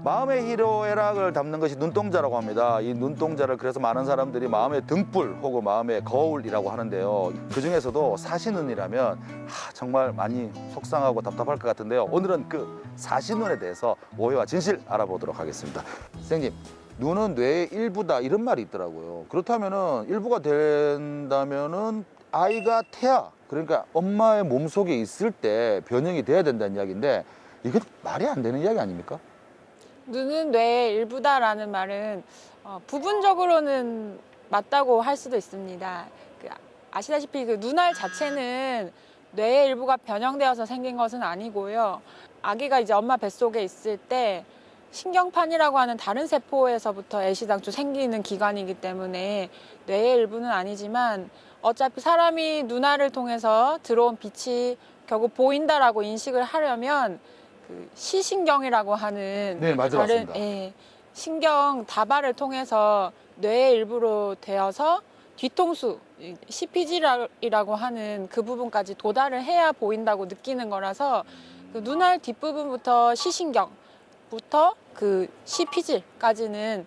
마음의 희로애락을 담는 것이 눈동자라고 합니다. 이 눈동자를 그래서 많은 사람들이 마음의 등불 혹은 마음의 거울이라고 하는데요. 그 중에서도 사시눈이라면 정말 많이 속상하고 답답할 것 같은데요. 오늘은 그 사시눈에 대해서 오해와 진실 알아보도록 하겠습니다. 선생님, 눈은 뇌의 일부다 이런 말이 있더라고요. 그렇다면은 일부가 된다면은 아이가 태아, 그러니까 엄마의 몸속에 있을 때 변형이 돼야 된다는 이야기인데 이게 말이 안 되는 이야기 아닙니까? 눈은 뇌의 일부다라는 말은 부분적으로는 맞다고 할 수도 있습니다. 아시다시피 그 눈알 자체는 뇌의 일부가 변형되어서 생긴 것은 아니고요. 아기가 이제 엄마 뱃속에 있을 때 신경판이라고 하는 다른 세포에서부터 애시당초 생기는 기관이기 때문에 뇌의 일부는 아니지만 어차피 사람이 눈알을 통해서 들어온 빛이 결국 보인다라고 인식을 하려면 그 시신경이라고 하는 네, 맞아, 다른 맞습니다. 신경 다발을 통해서 뇌의 일부로 되어서 뒤통수, CPG라고 하는 그 부분까지 도달을 해야 보인다고 느끼는 거라서 그 눈알 뒷부분부터 시신경부터 그 CPG까지는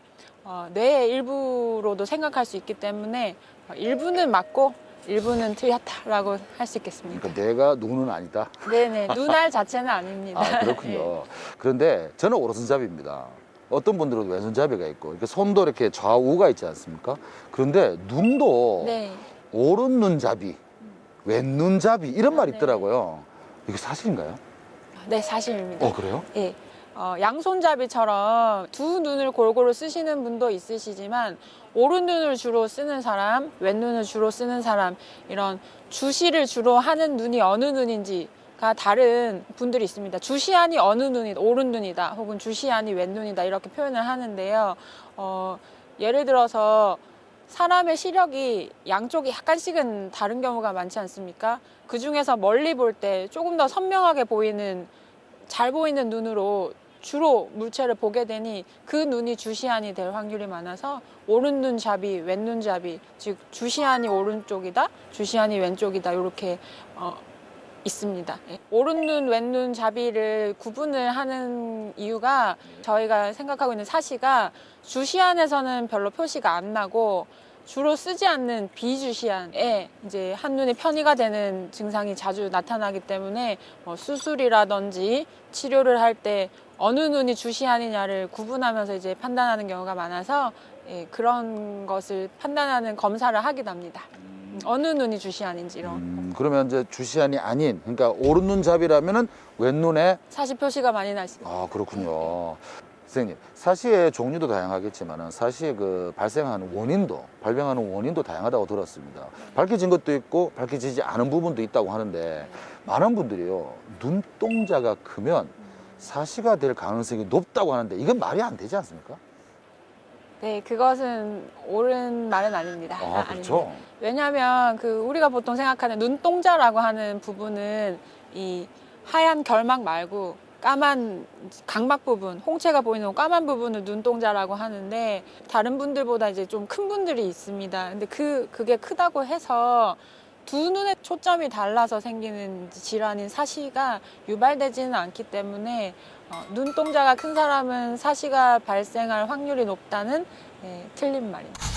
뇌의 일부로도 생각할 수 있기 때문에 일부는 맞고 일부는 틀렸다라고 할 수 있겠습니다. 그러니까 내가 눈은 아니다. 네네, 눈알 자체는 아닙니다. 아, 그렇군요. 그런데 저는 오른손잡이입니다. 어떤 분들은 왼손잡이가 있고 이렇게 손도 이렇게 좌우가 있지 않습니까? 그런데 눈도 네. 오른 눈잡이, 왼 눈잡이 이런 말이 네. 있더라고요. 이게 사실인가요? 네, 사실입니다. 그래요? 예. 양손잡이처럼 두 눈을 골고루 쓰시는 분도 있으시지만 오른눈을 주로 쓰는 사람, 왼눈을 주로 쓰는 사람 이런 주시를 주로 하는 눈이 어느 눈인지가 다른 분들이 있습니다. 주시안이 어느 눈이다, 오른눈이다 혹은 주시안이 왼눈이다 이렇게 표현을 하는데요. 예를 들어서 사람의 시력이 양쪽이 약간씩은 다른 경우가 많지 않습니까? 그 중에서 멀리 볼 때 조금 더 선명하게 보이는 잘 보이는 눈으로 주로 물체를 보게 되니 그 눈이 주시안이 될 확률이 많아서 오른눈잡이, 왼눈잡이, 즉 주시안이 오른쪽이다, 주시안이 왼쪽이다 이렇게 있습니다. 오른눈, 왼눈잡이를 구분을 하는 이유가 저희가 생각하고 있는 사시가 주시안에서는 별로 표시가 안 나고 주로 쓰지 않는 비주시안에 이제 한눈이 편의가 되는 증상이 자주 나타나기 때문에 수술이라든지 치료를 할 때 어느 눈이 주시안이냐를 구분하면서 이제 판단하는 경우가 많아서 그런 것을 판단하는 검사를 하기도 합니다. 어느 눈이 주시안인지 이런 그러면 이제 주시안이 아닌, 그러니까 오른 눈잡이라면은 왼눈에 사시 표시가 많이 날 수 있습니다. 아, 그렇군요. 선생님, 사시의 종류도 다양하겠지만 사시의 그 발병하는 원인도 다양하다고 들었습니다. 밝혀진 것도 있고 밝혀지지 않은 부분도 있다고 하는데 많은 분들이요, 눈동자가 크면 사시가 될 가능성이 높다고 하는데 이건 말이 안 되지 않습니까? 네, 그것은 옳은 말은 아닙니다. 아, 그렇죠? 아닙니다. 왜냐하면 우리가 보통 생각하는 눈동자라고 하는 부분은 이 하얀 결막 말고 까만 각막 부분, 홍채가 보이는 까만 부분을 눈동자라고 하는데 다른 분들보다 이제 좀 큰 분들이 있습니다. 근데 그게 크다고 해서 두 눈의 초점이 달라서 생기는 질환인 사시가 유발되지는 않기 때문에 눈동자가 큰 사람은 사시가 발생할 확률이 높다는 틀린 말입니다.